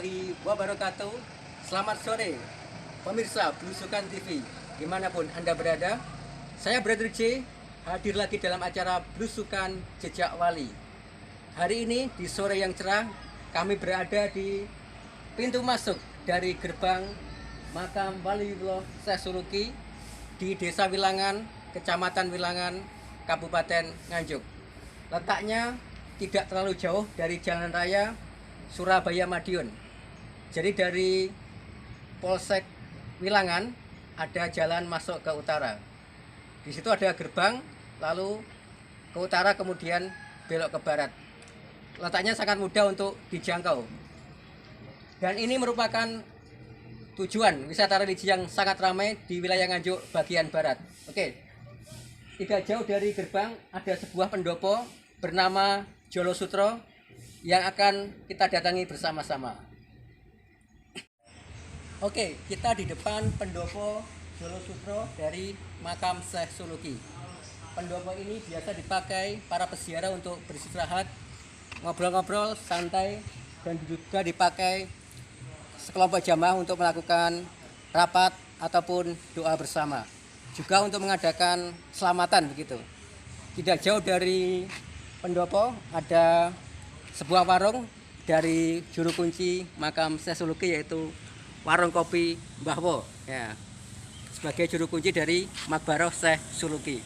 Wabarakatuh. Selamat sore pemirsa Belusukan TV dimanapun Anda berada. Saya Brother J hadir lagi dalam acara Belusukan Jejak Wali. Hari ini di sore yang cerah kami berada di pintu masuk dari gerbang makam Waliullah Syekh Suluki di Desa Wilangan, Kecamatan Wilangan, Kabupaten Nganjuk. Letaknya tidak terlalu jauh dari jalan raya Surabaya Madiun. Jadi dari Polsek Wilangan ada jalan masuk ke utara. Di situ ada gerbang, lalu ke utara kemudian belok ke barat. Letaknya sangat mudah untuk dijangkau. Dan ini merupakan tujuan wisata religi yang sangat ramai di wilayah Nganjuk bagian barat. Oke. Tidak jauh dari gerbang ada sebuah pendopo bernama Jolo Sutro yang akan kita datangi bersama-sama. Oke, kita di depan pendopo Jolo Sutro dari makam Syekh Suluki. Pendopo ini biasa dipakai para peziarah untuk beristirahat, ngobrol-ngobrol, santai, dan juga dipakai sekelompok jamaah untuk melakukan rapat ataupun doa bersama. Juga untuk mengadakan selamatan begitu. Tidak jauh dari pendopo ada sebuah warung dari juru kunci makam Syekh Suluki, yaitu warung kopi Mbah Wo, ya, sebagai juru kunci dari Makbaroh Syekh Suluki.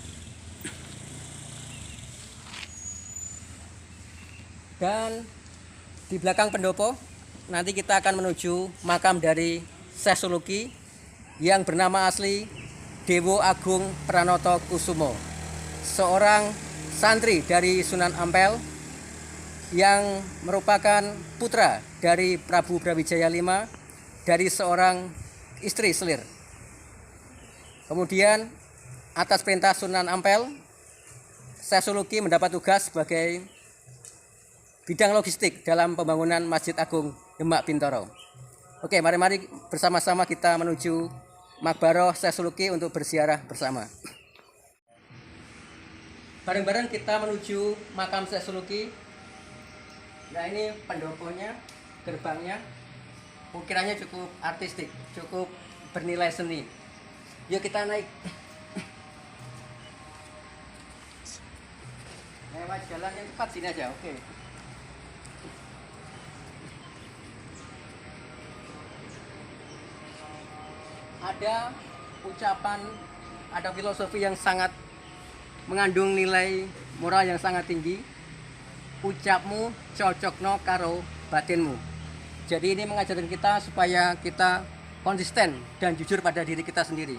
Dan di belakang pendopo nanti kita akan menuju makam dari Syekh Suluki yang bernama asli Dewo Agung Pranoto Kusumo, seorang santri dari Sunan Ampel yang merupakan putra dari Prabu Brawijaya V dari seorang istri selir. Kemudian atas perintah Sunan Ampel, Syekh Suluki mendapat tugas sebagai bidang logistik dalam pembangunan Masjid Agung Demak Bintoro. Oke, mari bersama-sama kita menuju Makbaroh Syekh Suluki untuk berziarah bersama. Bareng-bareng kita menuju makam Syekh Suluki. Nah, ini pendoponya, gerbangnya. Ukirannya cukup artistik, cukup bernilai seni. Yuk kita naik. Lewat jalan yang cepat sini aja, oke. Ada ucapan, ada filosofi yang sangat mengandung nilai moral yang sangat tinggi. Ucapmu cocokno karo batinmu. Jadi ini mengajarkan kita supaya kita konsisten dan jujur pada diri kita sendiri.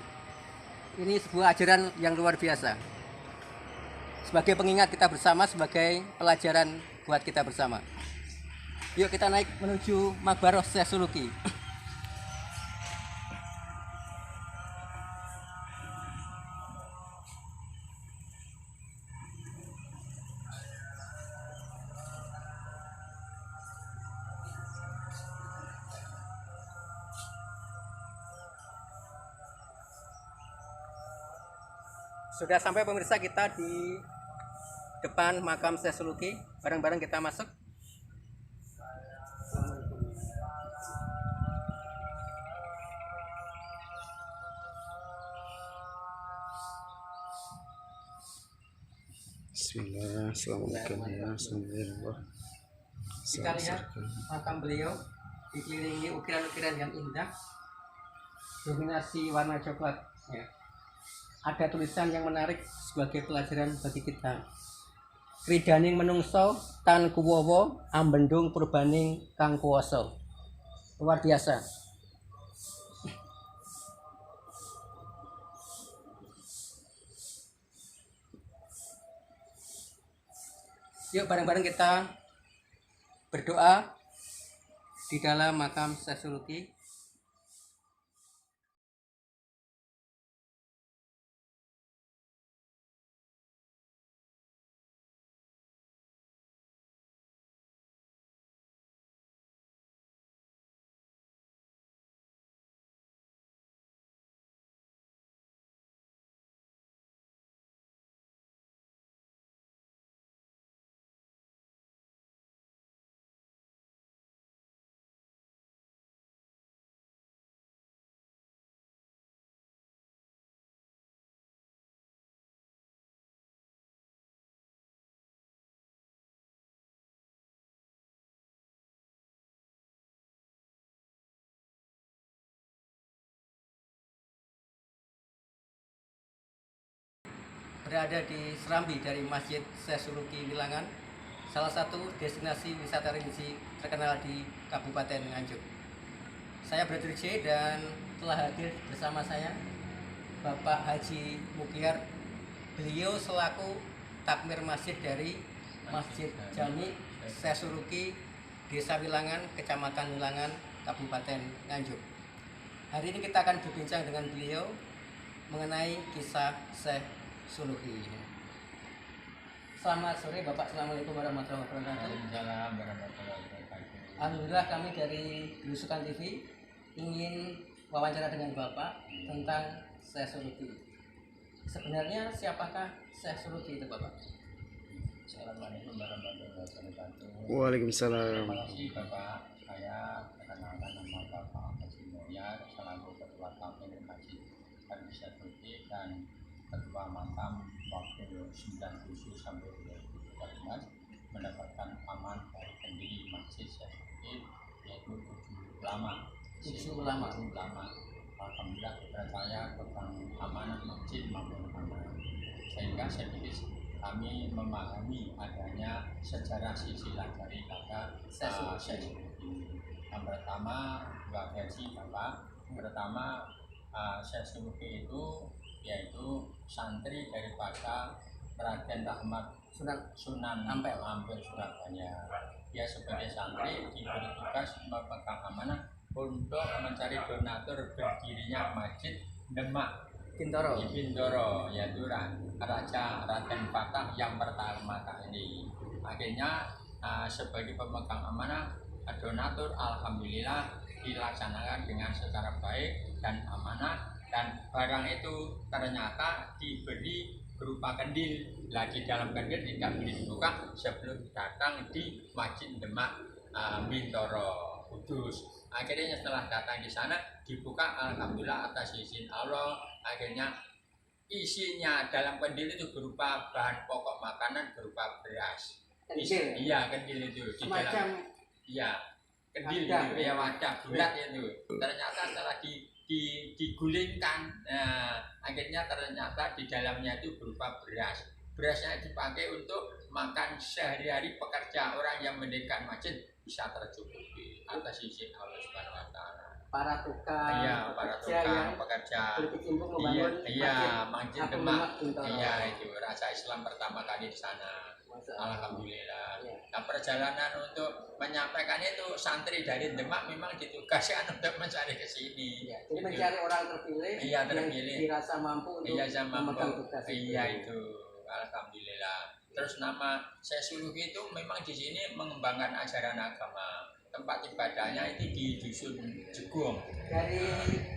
Ini sebuah ajaran yang luar biasa. Sebagai pengingat kita bersama, sebagai pelajaran buat kita bersama. Yuk kita naik menuju Makbaroh Syekh Suluki. Sudah sampai pemirsa, kita di depan makam Syekh Suluki. Bareng-bareng kita masuk. Bismillah, assalamualaikum warahmatullahi. Kita lihat makam beliau dikelilingi ukiran-ukiran yang indah, dominasi warna coklat, ya. Ada tulisan yang menarik sebagai pelajaran bagi kita. Kridaning menungso tan kuwowo ambendung purbaning kang kuwoso. Luar biasa. Yuk bareng-bareng kita berdoa di dalam makam Syekh Suluki. berada di Serambi dari Masjid Syekh Suluki Wilangan, salah satu destinasi wisata religi terkenal di Kabupaten Nganjuk. Saya Brother J dan telah hadir bersama saya Bapak Haji Mukyar. Beliau selaku takmir masjid dari Masjid Jami Syekh Suluki, Desa Wilangan, Kecamatan Wilangan, Kabupaten Nganjuk. Hari ini kita akan berbincang dengan beliau mengenai kisah Syekh Suluki. Selamat sore Bapak, Assalamualaikum warahmatullahi wabarakatuh. Waalaikumsalam warahmatullahi wabarakatuh. Alhamdulillah, kami dari Belusukan TV ingin wawancara dengan Bapak tentang Syekh Suluki. Sebenarnya siapakah Syekh Suluki itu Bapak? Assalamualaikum warahmatullahi wabarakatuh. Waalaikumsalam. Terima kasih Bapak. Saya perkenalkan nama Bapak Haji Mukyar selaku Ketua Takmir Masjid Syekh Suluki dan Ketua Makam waktu 97 sampai 2014 mendapatkan aman dari pendiri Masjid Syekh Suluki, yaitu 7 ulama. 7 ulama. Alhamdulillah saya tentang amanah masjid maupun amanah, sehingga sedikit kami memahami adanya sejarah silsilah dari kata Syekh Suluki. Yang pertama, dua versi Bapak. Pertama, Syekh Suluki itu yaitu santri daripada Raden Rahmat Sunan Ampel Surabaya. Dia sebagai santri diberi tugas memegang amanah untuk mencari donatur berdirinya Masjid Demak Bintoro, yaitu Raja Raden Fatah yang pertama kali. Akhirnya sebagai pemegang amanah donatur alhamdulillah dilaksanakan dengan secara baik dan amanah, dan barang itu ternyata diberi berupa kendil. Di dalam kendil tidak boleh dibuka sebelum datang di Masjid Demak Bintoro Kudus. Akhirnya setelah datang di sana dibuka, alhamdulillah atas izin Allah. Akhirnya isinya dalam kendil itu berupa bahan pokok makanan berupa beras. Kendil? Iya, kendil itu di dalam. Iya, kendil itu ya, wadah bulat itu. Ternyata setelah digulingkan, akhirnya ternyata di dalamnya itu berupa beras. Berasnya dipakai untuk makan sehari-hari pekerja, orang yang mendirikan masjid bisa tercukupi atas izin Allah Subhanahu wa taala. Para tukang, Iya, para tukang pekerja. berkecimpung membangun Masjid Demak. Iya, itu Raja Islam pertama kali di sana. Alhamdulillah. Ya. Nah, perjalanan untuk menyampaikan itu santri dari Demak memang ditugaskan untuk mencari ke sini. Ya, jadi mencari orang terpilih, iya, terpilih, yang dirasa mampu untuk memegang tugas itu. Iya, itu. Alhamdulillah. Terus nama Syekh Suluki itu memang di sini mengembangkan ajaran agama. Tempat ibadahnya itu di Dusun Jegung. Dari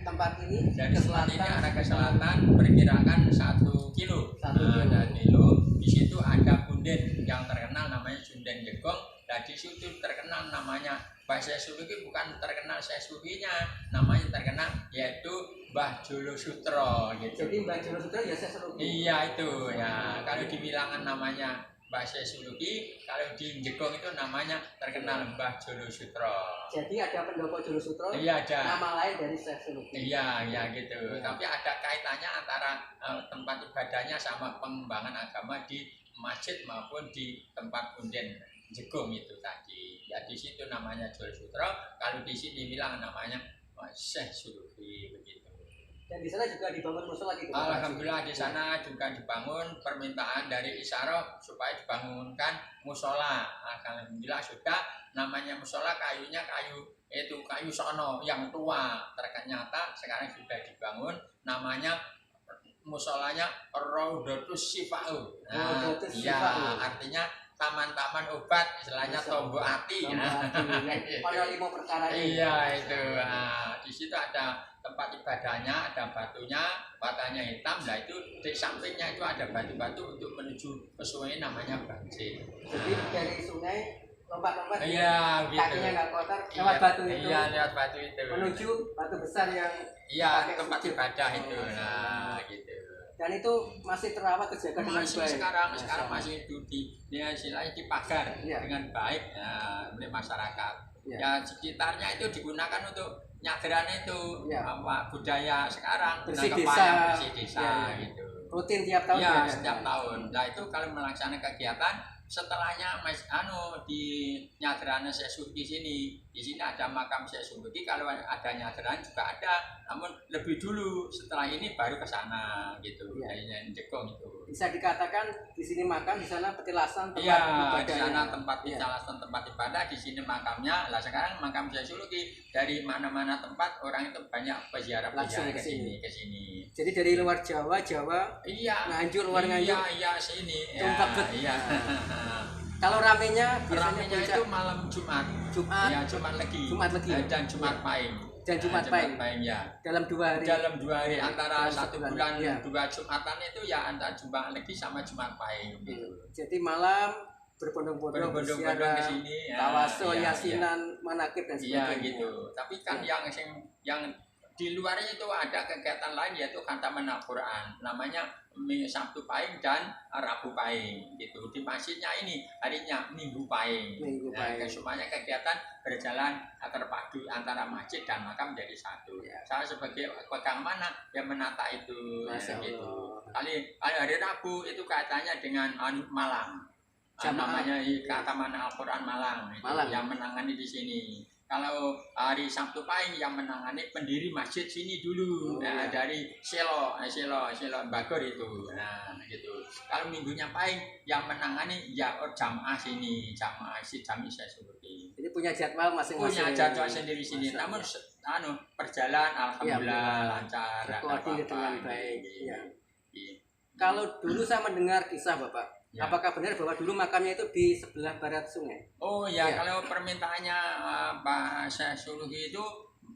tempat ini Dari ke tempat ini selatan, arah ke selatan perkirakan 1 kilo. 1 kilo. Di situ ada punden yang terkenal namanya Sunden Jegong. Nah, di situ terkenal namanya Syekh Suluki, bukan terkenal Syekh Sulukinya, namanya terkenal yaitu Mbah Jolo Sutro gitu. Jadi Mbah Jolo Sutro ya Syekh Suluki. Iya, itu ya. Kalau di Wilangan namanya Mbah Syekh Suluki, kalau di Jegong itu namanya terkenal Mbah Jolo Sutro. Jadi ada pendopo Jolo Sutro, iya, ada nama lain dari Syekh Suluki. Iya, ya gitu. Ya. Tapi ada kaitannya antara tempat ibadahnya sama pengembangan agama di masjid maupun di tempat punden Jegong itu tadi. Ya, di situ namanya Jolo Sutro. Kalau di sini bilang namanya Syekh Suluki begitu. Dan di sana juga dibangun musola gitu. Alhamdulillah di sana juga dibangun, permintaan dari Isyarah supaya dibangunkan musola. Alhamdulillah sudah. Namanya musola kayunya kayu sono yang tua. Ternyata sekarang sudah dibangun, namanya musolanya Raudatus Shifa'u. Nah, ya, artinya taman-taman obat, istilahnya Tombo Ati. Pada 5 perkara ini. Iya, itu. Nah, di situ ada tempat ibadahnya, ada batanya hitam. Nah, itu di sampingnya itu ada batu-batu untuk menuju ke sungai namanya Banjir. Jadi dari sungai lompat-lompat, iya, gitu. kakinya nggak kotor, lewat batu itu. Iya, lewat batu itu. Menuju batu besar yang tempat ibadah itu. Nah, gitu. Dan itu masih terawat terjaga dengan masih baik. Sekarang masih itu istilahnya dipagar dengan baik oleh masyarakat. Ya, sekitarnya itu digunakan untuk nyadaran itu budaya sekarang, bersih desa gitu. rutin tiap tahun Ya, diadakan? setiap tahun. Nah itu kalau melaksanakan kegiatan setelahnya di Nyadrana Syekh Surki di sini ada makam Syekh Surki. Kalau ada nyadran juga ada, namun lebih dulu. Setelah ini baru ke sana gitu. Ya. Kayaknya Jekong itu. Bisa dikatakan di sini makam, di sana petilasan tempat Iya, di ibadahnya. sana tempat Iya. petilasan tempat ibadah, di sini makamnya. Lah sekarang makam Syekh Surki dari mana-mana tempat orang itu banyak peziarah Langsung ke ke sini. sini. Jadi dari luar Jawa, Iya. Nganjuk, luar Nganjuk. Iya, sini. Tumpak bet. Iya. Kalau ramenya biasanya Ramenya puncak itu malam Jumat. Jumat, Ya, Jumat Legi. Jumat Legi. Dan Jumat Pahing. Dan Jumat Pahing. Ya. dalam 2 hari. Dalam 2 hari Ya, antara dalam 1 sebulan. bulan Ya. 2 Jumatan itu ya antara Jumat Legi sama Jumat Pahing gitu. Jadi malam berbondong-bondong Berbondong-bondong ke berziarah, sini. Ya, tawasul, iya, yasinan, manakib dan iya sebagainya. gitu. Tapi kan Ya. yang di luarnya itu ada kegiatan lain yaitu khantaman Al-Quran, namanya Sabtu Pahing dan Rabu Pahing gitu. Di masjidnya ini harinya Minggu Pahing. Minggu Pahing. Semuanya kegiatan berjalan terpadu antara masjid dan makam jadi satu. Ya. Saya sebagai pegang mana yang menata itu Masya gitu. Allah. Hari Rabu itu kaitannya dengan Malang. Jamaah. Namanya Khantaman Al-Quran Malang, itu Malang. yang menangani di sini. Kalau hari Sabtu Pahing yang menangani pendiri masjid sini dulu, iya. dari Selo Bagor itu, nah gitu. Kalau minggunya Pahing yang menangani ya jamaah sini, jamaah saya seperti. Jadi punya jadwal masing-masing. Punya jadwal sendiri sini, Masya namun Allah. berjalan alhamdulillah Ya, lancar, nggak terkoordinir apa-apa, dengan baik. gitu. Ya. Iya. Kalau dulu saya mendengar kisah Bapak, Ya. apakah benar bahwa dulu makamnya itu di sebelah barat sungai? Oh ya, Ya. kalau permintaannya Pak Syekh Suluhi itu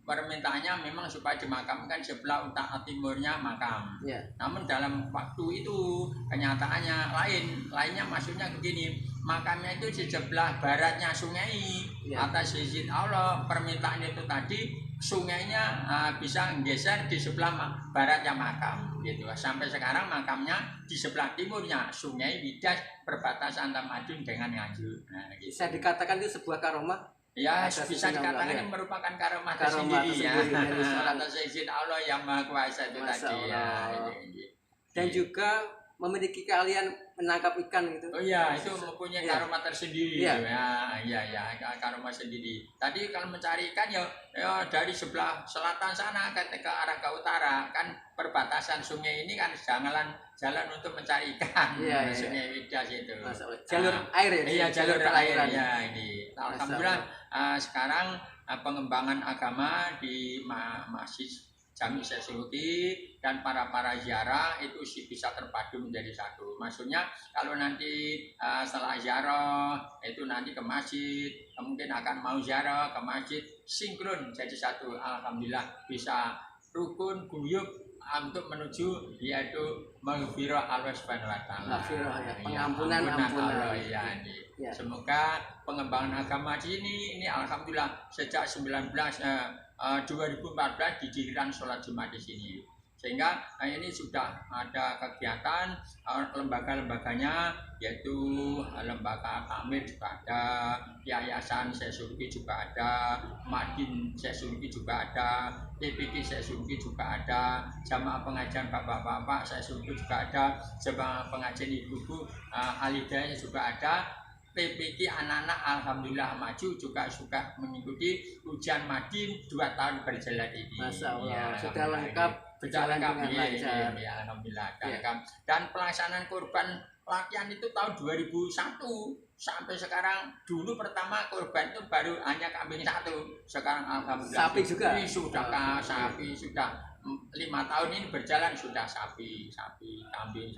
permintaannya memang supaya dimakamkan sebelah utara timurnya makam. Ya. Namun dalam waktu itu kenyataannya lainnya maksudnya begini, makamnya itu di sebelah baratnya sungai. Ya. Atas izin Allah permintaan itu tadi sungainya bisa geser di sebelah baratnya makam gitu. Sampai sekarang makamnya di sebelah timurnya sungai Widas perbatasan antara Madiun dengan Nganjuk. Nah, gitu. Bisa dikatakan itu sebuah karomah? Ya, Atas bisa izin Allah, dikatakan ya. ini merupakan karomah Karomah tersendiri ya. tersendiri dari seorang- Atas izin Allah yang Maha Kuasa itu Masya tadi ya. Allah. Ini. Dan juga memiliki keahlian menangkap ikan gitu. Oh iya, itu mempunyai Ya. karomah tersendiri. Iya. Ya, karomah sendiri. Tadi kalau mencari ikan ya dari sebelah selatan sana ke arah ke utara, kan perbatasan sungai ini kan jalan untuk mencari ikan. Iya, iya. Sungai Widas itu. Masya Allah. Jalur air ya? Iya, jalur air perairan. ya ini. Alhamdulillah sekarang pengembangan agama di Masjid Jami Syekh Suluki dan para ziarah itu sih bisa terpadu menjadi satu. Maksudnya kalau nanti setelah ziarah itu nanti ke masjid, mungkin akan mau ziarah ke masjid sinkron jadi satu. Alhamdulillah bisa rukun guyub untuk menuju yaitu maghfirah Allah Subhanahu wa taala. Maghfirah, ya. Iya, Ampunan. Allah ya ini. Ya. Semoga pengembangan agama di sini ini alhamdulillah sejak 2014 didirikan sholat Jumat di sini. Sehingga ini sudah ada kegiatan lembaga-lembaganya yaitu lembaga Tamir juga ada, Yayasan Syekh Suluki juga ada, Madin Syekh Suluki juga ada, TPK Syekh Suluki juga ada, jamaah pengajian bapak-bapak Syekh Suluki juga ada, jamaah pengajian ibu-ibu Alidayah juga ada. PPK anak-anak alhamdulillah maju juga suka mengikuti ujian Madin 2 tahun berjalan ini. Masya Allah, Ya, sudah alhamdulillah, lengkap, sudah berjalan lengkap dengan lancar. ya, alhamdulillah Ya. lengkap. Dan pelaksanaan kurban latihan itu tahun 2001 sampai sekarang. Dulu pertama kurban itu baru hanya kambing 1, sekarang alhamdulillah Sapi juga? ini sudah sapi sudah 5 tahun ini berjalan sudah sapi, kambing.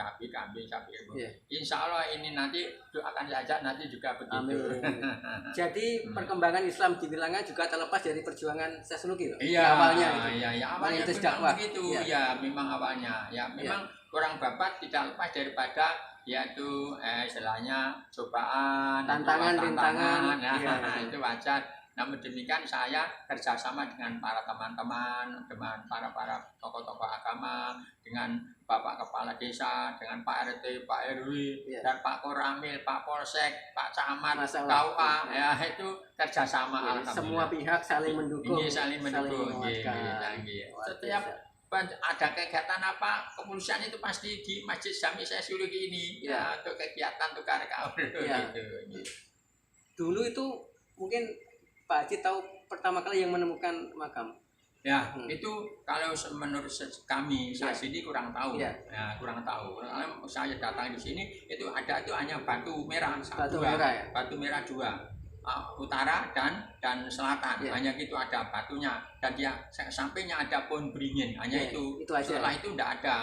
Ya. Insya Allah ini nanti doakan saja nanti juga begitu. Amin. Jadi perkembangan Islam di Wilangan juga terlepas dari perjuangan Syekh Suluki loh. Iya, Awalnya itu. iya, awalnya Merintis memang dakwah. begitu. Iya. Ya, memang awalnya. Ya, memang orang babat tidak lepas daripada yaitu istilahnya cobaan, Tantangan. ya, Iya. itu wajar. Namun demikian saya kerjasama dengan para teman-teman, dengan para tokoh-tokoh agama, dengan Bapak Kepala Desa, dengan Pak RT, Pak RW, Iya. dan Pak Koramil, Pak Polsek, Pak Camat, Masya Allah. KUA, ya itu kerjasama Jadi alhamdulillah. semua pihak saling mendukung. Ini saling mendukung. menguatkan. Iya. Luar Setiap biasa. ada kegiatan apa kepolisian itu pasti di Masjid Jami Syekh Suluki ini Ya. untuk kegiatan tukar kaul Ya. gitu. Dulu itu mungkin Pak Haji tahu pertama kali yang menemukan makam. Ya, itu kalau menurut kami Ya. saya sini kurang tahu. Ya. Ya, kurang tahu. Kalau saya datang di sini itu ada itu hanya batu merah Batu dua. merah ya? Batu merah dua. Utara dan selatan. Ya. Hanya gitu ada batunya dan dia sampingnya ada pohon beringin. Hanya Ya, itu. itu aja. Setelah itu tidak ada.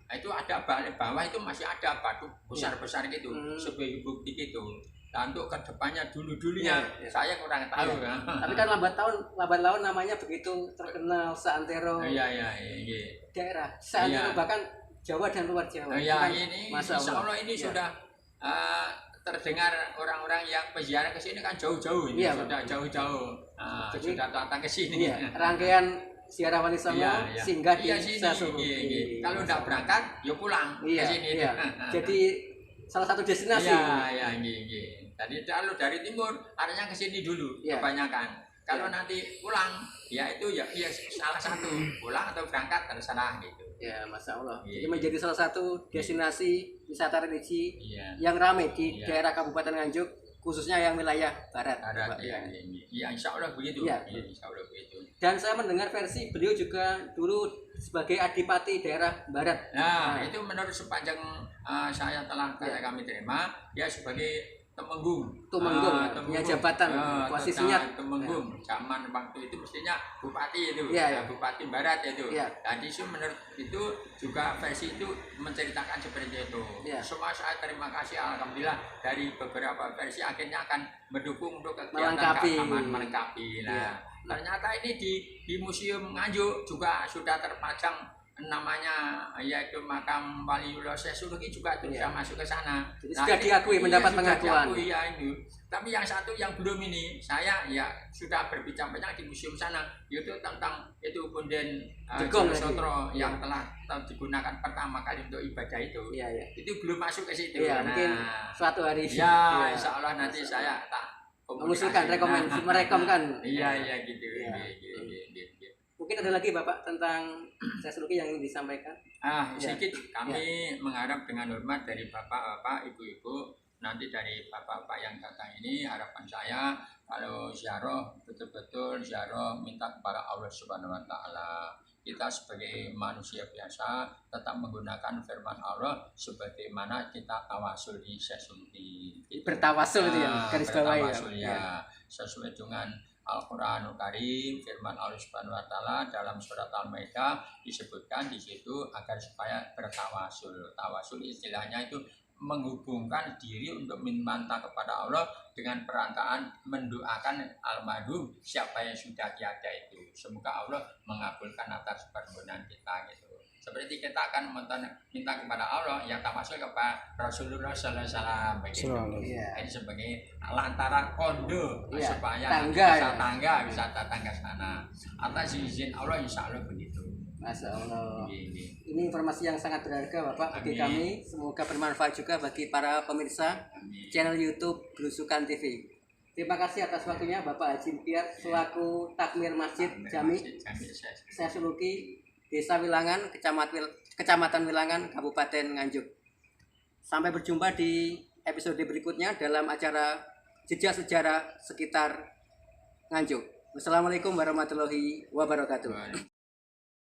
Itu ada bawah itu masih ada batu besar-besar gitu. Sebagai bukti gitu. Nah, untuk kedepannya dulu-dulunya Ya. saya kurang tahu. Ya. Tapi kan lambat laun namanya begitu terkenal seantero Iya. daerah, seantero Iya. bahkan Jawa dan luar Jawa. Ya Kan, ini Masya insya Allah ini Ya. sudah terdengar orang-orang yang peziarah ke sini kan jauh-jauh ini Iya, sudah Pak. jauh-jauh Jadi- sudah datang ke sini. Iya, rangkaian ziarah Wali Songo Iya. singgah di Iya, sini. Sasuluki. Iya. Kalau tidak berangkat, ya pulang Iya, ke sini. iya. Jadi salah satu destinasi. Iya. Jadi kalau dari timur artinya ke sini dulu Iya. kebanyakan. Kalau Iya. nanti pulang, ya itu ya salah satu pulang atau berangkat terserah gitu. Ya, Masya Allah. Iya. Jadi menjadi salah satu destinasi wisata religi Iya. yang ramai di Iya. daerah Kabupaten Nganjuk, khususnya yang wilayah barat. Ada Pak. ya, ya, insya Allah begitu. Iya. Ya, insya Allah begitu. Dan saya mendengar versi beliau juga dulu sebagai adipati daerah barat. Nah, itu menurut sepanjang saya telah kami terima, dia sebagai Temenggung. Tumenggung, punya jabatan, posisinya. Temenggung. Zaman waktu itu mestinya bupati itu, Iya. bupati barat itu. Iya. Tadi sih menurut itu juga versi itu menceritakan seperti itu. Iya. Semua saya terima kasih alhamdulillah dari beberapa versi akhirnya akan mendukung untuk kegiatan Melengkapi. keagamaan melengkapi. Nah, Iya. ternyata ini di Museum Nganjuk juga sudah terpajang namanya yaitu makam Waliullah Syekh Suluki juga itu Iya. bisa masuk ke sana. Jadi sudah diakui, mendapat sudah pengakuan. diakui, ya itu. Tapi yang satu yang belum ini saya ya sudah berbincang-bincang di museum sana yaitu tentang itu punden Jegong Sotro lagi. yang telah digunakan pertama kali untuk ibadah itu. Iya, iya. Itu belum masuk ke situ. Iya, mungkin suatu hari. ya Iya. insya Allah nanti saya tak mengusulkan, komunikasi. merekomkan. Iya gitu. Iya. Gitu. Mungkin ada lagi Bapak tentang Syekh Suluki yang ingin disampaikan? Ya. Sedikit kami mengharap dengan hormat dari bapak-bapak, ibu-ibu, nanti dari bapak-bapak yang datang ini harapan saya kalau ziarah betul-betul ziarah minta kepada Allah Subhanahu Wa Taala. Kita sebagai manusia biasa tetap menggunakan firman Allah sebagaimana kita tawasul di Syekh Suluki. Bertawasul itu ya, garis bawah ya. Bertawasul ya, sesuai dengan Al-Quranul Karim, firman Allah Subhanahu Wa Taala dalam surat Al-Maidah disebutkan di situ agar supaya bertawasul. Tawasul istilahnya itu menghubungkan diri untuk meminta kepada Allah dengan perantaraan mendoakan almarhum siapa yang sudah tiada itu. Semoga Allah mengabulkan atas permohonan kita gitu. Seperti kita akan minta kepada Allah yang tawasul kepada Rasulullah Sallallahu Alaihi Wasallam begitu. Iya. Ini sebagai lantaran kondo Iya, supaya tangga, nanti bisa ya. tangga bisa datang ke sana. Atas izin Allah insya Allah begitu. Masya Allah. Ini. Ini informasi yang sangat berharga Bapak bagi Amin. kami. Semoga bermanfaat juga bagi para pemirsa Amin. channel YouTube Belusukan TV. Terima kasih atas waktunya Bapak Haji Imtiaz selaku takmir Masjid Jami Syekh Suluki, Desa Wilangan, Kecamatan Wilangan, Kabupaten Nganjuk. Sampai berjumpa di episode berikutnya dalam acara Jejak Sejarah Sekitar Nganjuk. Wassalamualaikum warahmatullahi wabarakatuh.